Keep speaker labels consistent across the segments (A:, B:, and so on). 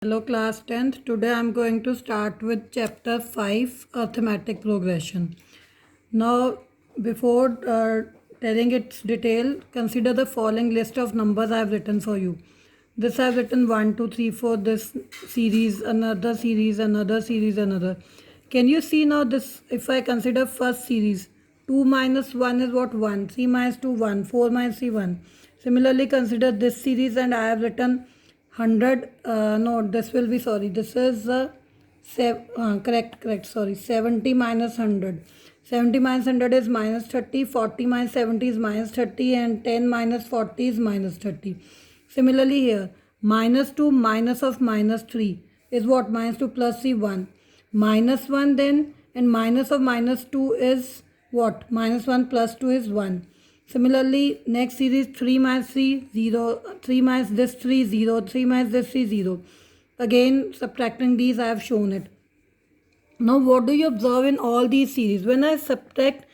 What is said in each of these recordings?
A: Hello class 10th. Today I'm going to start with chapter 5 arithmetic progression. Now before telling its detail, consider the following list of numbers I have written for you. This I have written 1, 2, 3, 4, this series, another series, another series, another. Can you see now this, if I consider first series, 2 minus 1 is what? 1, 3 minus 2, 1, 4 minus 3, 1. Similarly consider this series and I have written 100, no, this will be, sorry, this is correct, sorry, 70 minus 100. 70 minus 100 is minus 30, 40 minus 70 is minus 30, and 10 minus 40 is minus 30. Similarly here, minus 2 minus of minus 3 is what? Minus 2 plus 3, 1. Minus 1 then, and minus of minus 2 is what? Minus 1 plus 2 is 1. Similarly, next series 3 minus 3, 0, 3 minus this 3, 0, 3 minus this 3, 0. Again, subtracting these, I have shown it. Now, what do you observe in all these series? When I subtract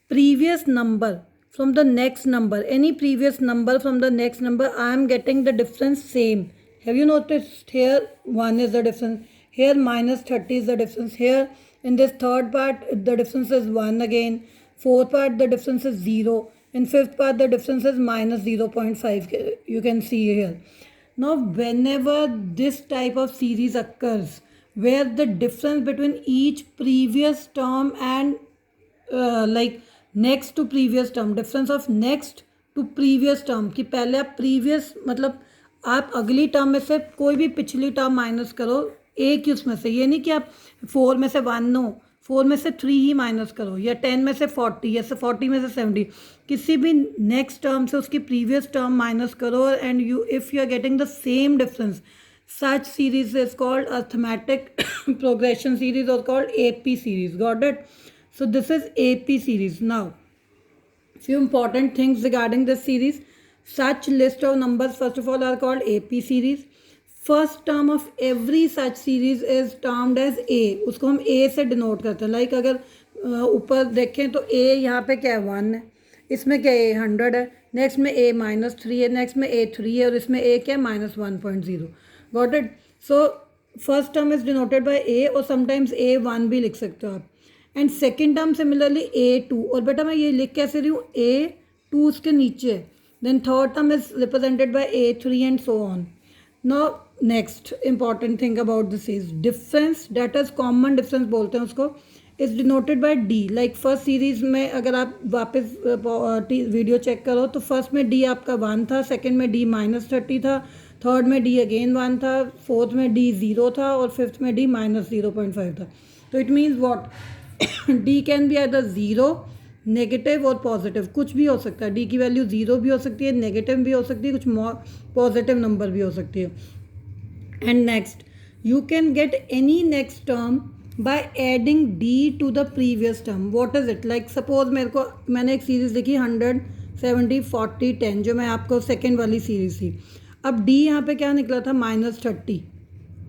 A: previous number from the next number, any previous number from the next number, I am getting the difference same. Have you noticed here 1 is the difference, here minus 30 is the difference, here in this third part the difference is 1 again, fourth part the difference is 0, in fifth part the difference is minus 0.5, you can see here. Now whenever this type of series occurs where the difference between each previous term and like next to previous term, difference of next to previous term, कि पहले आप previous मतलब आप अगली term में से कोई भी पिछली टर्म माइनस करो एक ही उसमें से, ये नहीं कि आप 4 में से 1, नो, 4 में से 3 ही माइनस करो, या 10 में से 40 या 40 में से 70, किसी भी नेक्स्ट टर्म से उसकी प्रीवियस टर्म माइनस करो and you if you are getting the same difference, such series is called arithmetic progression series or called AP series. Got it? So this is AP series. Now few important things regarding this series. Such list of numbers first of all are called AP series. First term of every such series is termed as A. उसको हम A से denote करते हैं. Like अगर ऊपर देखें तो A यहाँ पे क्या है 1 है, इसमें क्या है 100 है, नेक्स्ट में A minus 3 है, नेक्स्ट में A 3 है और इसमें A क्या है minus 1.0. Got it? So first term is denoted by A और sometimes A1 भी लिख सकते हो आप. And second term similarly A2, और बेटा मैं ये लिख कैसे रही हूँ A2 उसके नीचे, then third term is represented by A3 and so on. Now next important thing about this is difference, that is common difference बोलते हैं उसको, is denoted by D. Like first series में अगर आप वापस वीडियो चेक करो तो first में D आपका 1 था, सेकेंड में D minus 30 था, थर्ड में D अगेन 1 था, फोर्थ में D 0 था और फिफ्थ में D minus 0.5 था. तो it means what, D can be either 0, negative और पॉजिटिव, कुछ भी हो सकता है. D की वैल्यू 0 भी हो सकती है, नेगेटिव भी हो सकती है, कुछ पॉजिटिव नंबर भी हो सकती है. And next, you can get any next term by adding D to the previous term. What is it? Like suppose मैंने एक सीरीज लिखी 100, 70, 40, 10, जो मैं आपको सेकेंड वाली सीरीज थी. अब D यहाँ पे क्या निकला था minus 30.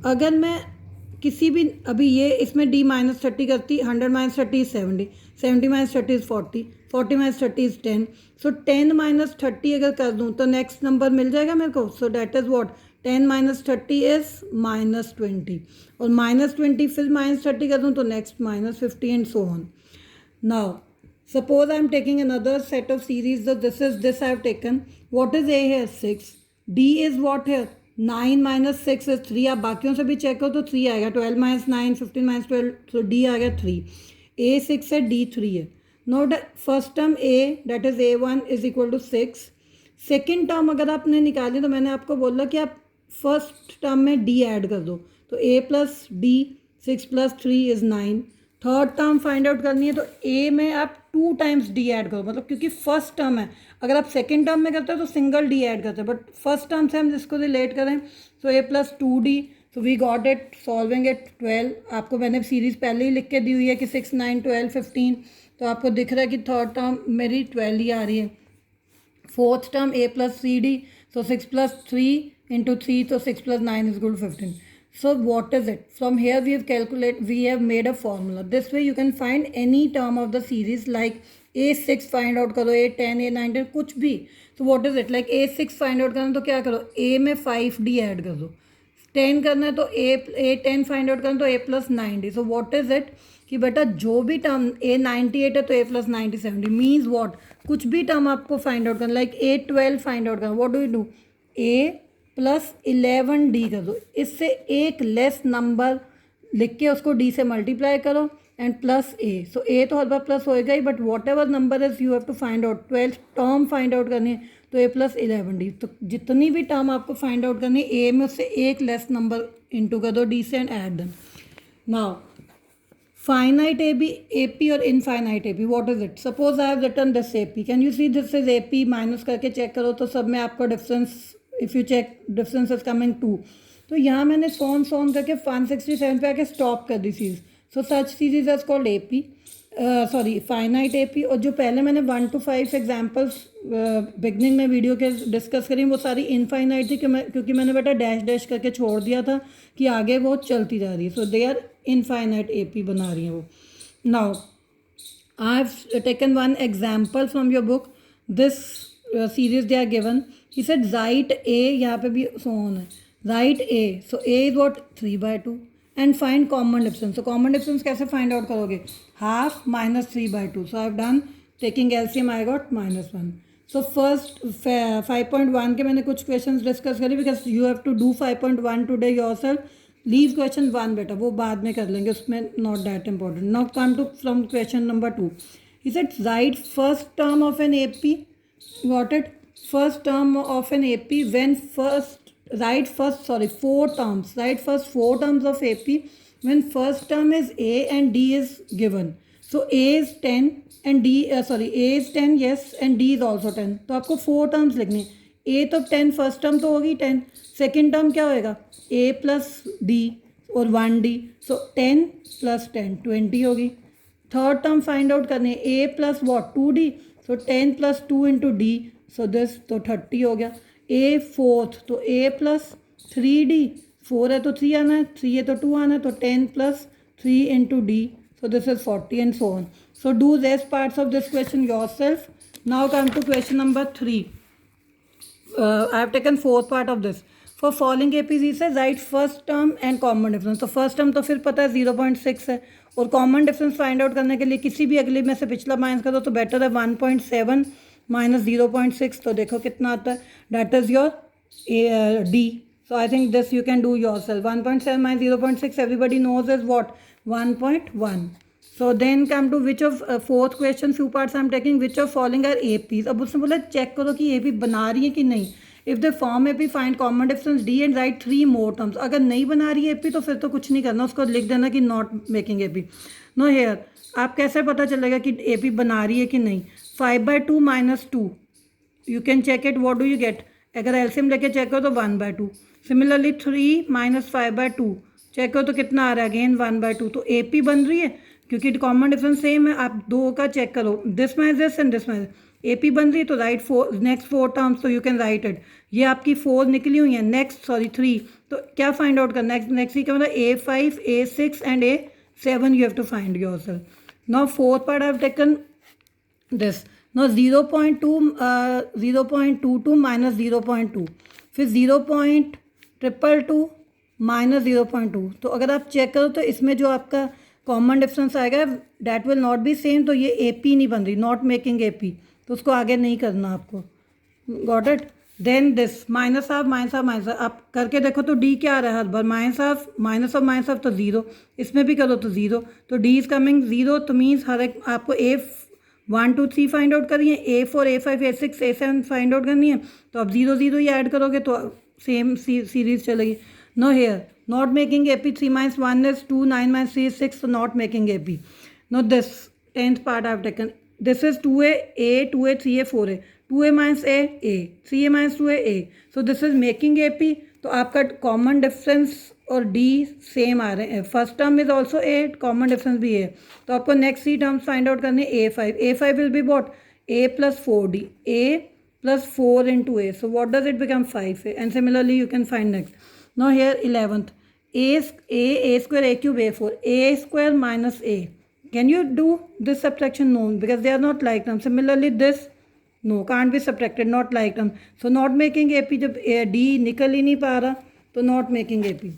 A: अगर मैं किसी भी अभी ये इसमें D minus 30 करती, 100 minus 30 is 70, 70 minus 30 is 40, 40 minus 30 is 10. So 10 minus 30 अगर कर दूँ तो नेक्स्ट नंबर मिल जाएगा मेरे को. So that is what, 10 minus 30 is minus 20, और minus 20 फिर minus 30 कर दूँ तो next minus 50 and so on. Now suppose I am taking another set of series. So this I have taken. What is A here? 6. D is what here? 9 minus 6 is 3. आप बाकियों से भी check करो तो 3 आएगा. 12 minus 9, 15 minus 12, तो D आ गया 3. A 6 है, D 3 है. Node first term A, that is A1 is equal to 6. Second term अगर आपने निकाली तो मैंने आपको बोला कि आप फर्स्ट टर्म में D ऐड कर दो, तो A plus D, 6 plus 3 is 9. Third term find out करनी है तो A में आप 2 times D ऐड करो, मतलब क्योंकि फर्स्ट टर्म है. अगर आप सेकेंड टर्म में करते हो तो सिंगल D ऐड करते हैं, बट फर्स्ट टर्म से हम जिसको रिलेट करें so A plus 2D. So we got it solving it 12. आपको मैंने सीरीज़ पहले ही लिख के दी हुई है कि 6, 9, 12, 15, तो आपको दिख रहा है कि थर्ड टर्म मेरी 12 ही आ रही है. Fourth term A plus 3D, so 6 plus 3 into 3, तो 6 plus 9 is equal to 15. So what is it? From here we have made a formula. This way you can find any term of the series, like A6 find out करो, A10, A9, कुछ भी. So what is it? Like A6 find out करना तो क्या करो, A में 5D add कर दो, 10 करना है तो ए 10 फाइंड आउट करना है तो a plus 90. So what is it कि बेटा जो भी टर्म ए 98 है तो ए प्लस 90 70 मीन्स व्हाट, कुछ भी टर्म आपको फाइंड आउट करना, लाइक ए 12 फाइंड आउट करना, what do you do, A plus 11 D कर दो. इससे एक लेस नंबर लिख के उसको डी से मल्टीप्लाई करो एंड प्लस ए. सो ए तो हर बार प्लस होएगा ही, but whatever number is you have to find out. 12 term find out करनी है तो ए प्लस 11 डी. तो जितनी भी टर्म आपको फाइंड आउट करनी है ए में उससे एक लेस नंबर इंटू कर दो डी से and add them. Now finite AP और infinite AP, what is it? Suppose I have written this AP. Can you see this is AP? Minus करके चेक करो तो सब में आपको difference, if you check difference is coming 2. तो यहाँ मैंने सोन करके 167 पे आके स्टॉप कर दी चीज़. So such series is called AP, sorry finite AP. और जो पहले मैंने 1 to 5 एग्जाम्पल्स बिगनिंग में वीडियो के डिस्कस करी वो सारी इनफाइनाइट थी क्योंकि मैंने बेटा डैश डैश करके छोड़ दिया था कि आगे वो चलती जा रही है. So they are infinite AP बना रही हैं वो. Now I have taken one example from your book. This series they are given. He said right a, यहाँ पे भी सोन है, right a. So a is what 3/2 and find common difference. तो common difference कैसे find out करोगे, half minus 3/2. So I have done taking LCM I got -1. So first 5.1 के मैंने कुछ क्वेश्चंस डिस्कस करी because you have to do 5.1 today yourself. Leave question 1 बेटा, वो बाद में कर लेंगे, उसमें not that important. Now come to from question number 2. He said write first term of an AP. Got it? First term of an AP when write first 4 terms. Write first 4 terms of AP when first term is A and D is given. So A is 10 and A is 10, yes, and D is also 10. तो आपको 4 terms लिखनी. A तो 10 first term तो होगी 10. Second term क्या होएगा, A plus D और 1D. सो 10 plus 10 20 होगी. थर्ड टर्म फाइंड आउट करनी है, A plus what 2D. So 10 plus 2 into D. So this तो 30 हो गया. A फोर्थ तो A प्लस 3D. 4 है तो 3 आना है, 3 है तो 2 आना है, तो 10 plus 3 into D. So this is 40 and so on. So do rest parts of this question yourself. Now come to question number 3. I have taken fourth part of this. For following APs he says write first term and common difference. तो first term तो फिर पता है 0.6 है, और common difference find out करने के लिए किसी भी अगले में से पिछला माइनस कर दो तो बेटर है. 1.7 माइनस 0.6 तो देखो कितना आता है, that is your D. So I think this you can do yourself. 1.7 minus 0.6 everybody knows is what, 1.1. So then come to which of fourth question, few parts I am taking, which of following are APs. अब उसने बोला check करो कि AP बना रही है कि नहीं. If they form AP find common difference D and write 3 more terms. अगर नहीं बना रही है AP तो फिर तो कुछ नहीं करना, उसको लिख देना कि not making AP. No here आप कैसे पता चलेगा कि AP बना रही है कि नहीं. 5/2 minus 2 you can check it. what do you get? अगर LCM लेके चेक करो तो 1/2. सिमिलरली 3 minus 5/2 चेक करो तो कितना आ रहा है, अगेन 1/2. तो AP बन रही है क्योंकि कॉमन डिफरेंस सेम है. आप दो का चेक करो, this minus this and this minus. AP बन रही है तो राइट 4 नेक्स्ट 4 टर्म्स, तो यू कैन राइट इट. ये आपकी 4 निकली हुई है, नेक्स्ट 3. तो क्या फाइंड आउट करना है, नेक्स्ट क्या मतलब A5 A6 and A7 you have to find yourself. Now fourth part I have taken this. Now 0.22 minus 0.2, फिर 0.222 minus 0.2. तो अगर आप चेक करो तो इसमें जो आपका कॉमन डिफरेंस आएगा that will not be same. तो ये AP नहीं बन रही, नॉट मेकिंग AP, तो उसको आगे नहीं करना आपको. Got it? Then this minus half minus half minus half, आप करके देखो तो D क्या आ रहा है हर बार, minus half minus half minus half तो 0. इसमें भी करो तो 0. तो D इज कमिंग 0. तो मीन्स हर एक आपको A1 2 3 फाइंड आउट करनी है, A4 A5 A6 A7 find out करनी है. तो आप 0 0 ही ऐड करोगे तो सेम सीरीज चलेगी. No here not making AP. 3 minus 1 is 2, 9 minus 3 is 6, so not making AP. Now this 10th part I have taken. This is 2A, A, 2A, 3A, 4A. 2A minus A, A. 3A minus 2A, A. So this is making AP. तो आपका common difference और D same आ रहे हैं. First term is also A, common difference भी है. तो आपको next 3 terms find out करने A5. A5 will be what, A plus 4D. A plus 4 into A. So what does it become 5A. And similarly you can find next. No here 11th. A square A cube A4. A square minus A. Can you do this subtraction? No, because they are not like terms. Similarly this, no, can't be subtracted, not like term. So not making AP. जब D निकल ही नहीं पा रहा तो not making AP.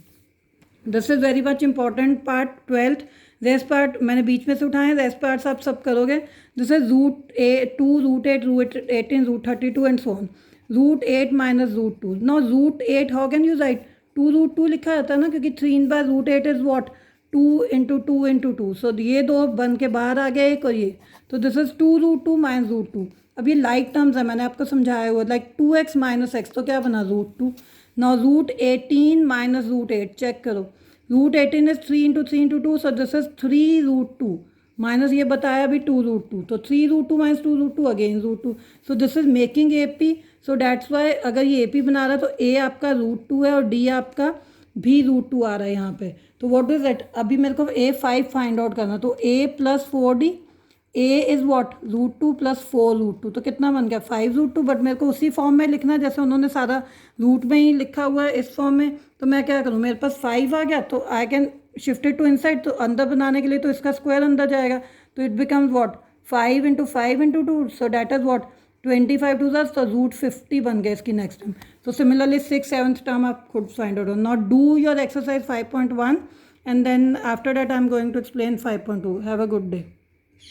A: This is very much important part 12th. Rest part मैंने बीच में से उठाए, रेस्ट पार्ट्स आप सब करोगे. This is √2, √8, √18, √32 and so on. √8 minus √2. Now √8 how can you right? 2√2 लिखा जाता है ना, क्योंकि 3/√8 इज वॉट? 2 into 2 into 2. सो ये दो बन के बाहर आ गया एक और ये. तो दिस इज 2√2 माइनस √2. अब ये लाइक टर्म्स है, मैंने आपको समझाया हुआ, लाइक 2x माइनस x, तो क्या बना? √2. नाउ √18 माइनस √8, चेक करो. √18 is 3 into 3 into 2, so this is 3√2 minus ये बताया अभी 2√2, तो 3√2 minus 2√2 again √2. So this is making AP. So that's why अगर ये AP बना रहा है तो A आपका √2 है और D आपका भी √2 आ रहा है यहाँ पे. तो व्हाट इज इट? अभी मेरे को A5 फाइंड आउट करना, तो A plus 4D, A is what? √2 plus 4√2, तो कितना बन गया? 5√2. बट मेरे को उसी फॉर्म में लिखना है जैसे उन्होंने सारा रूट में ही लिखा हुआ है इस फॉर्म में. तो मैं क्या करूँ, मेरे पास 5 आ गया, तो I can shift it to inside. तो अंदर बनाने के लिए तो इसका स्क्वायर अंदर जाएगा, तो it becomes what? 5 into 5 into 2, so that is what? 25 two दस, तो √50 बन गया इसकी नेक्स्ट टर्म. तो सिमिलरली 6th 7th टर्म आप खुद find out. Not do your exercise 5.1 and then after that I'm going to explain 5.2. Have a good day.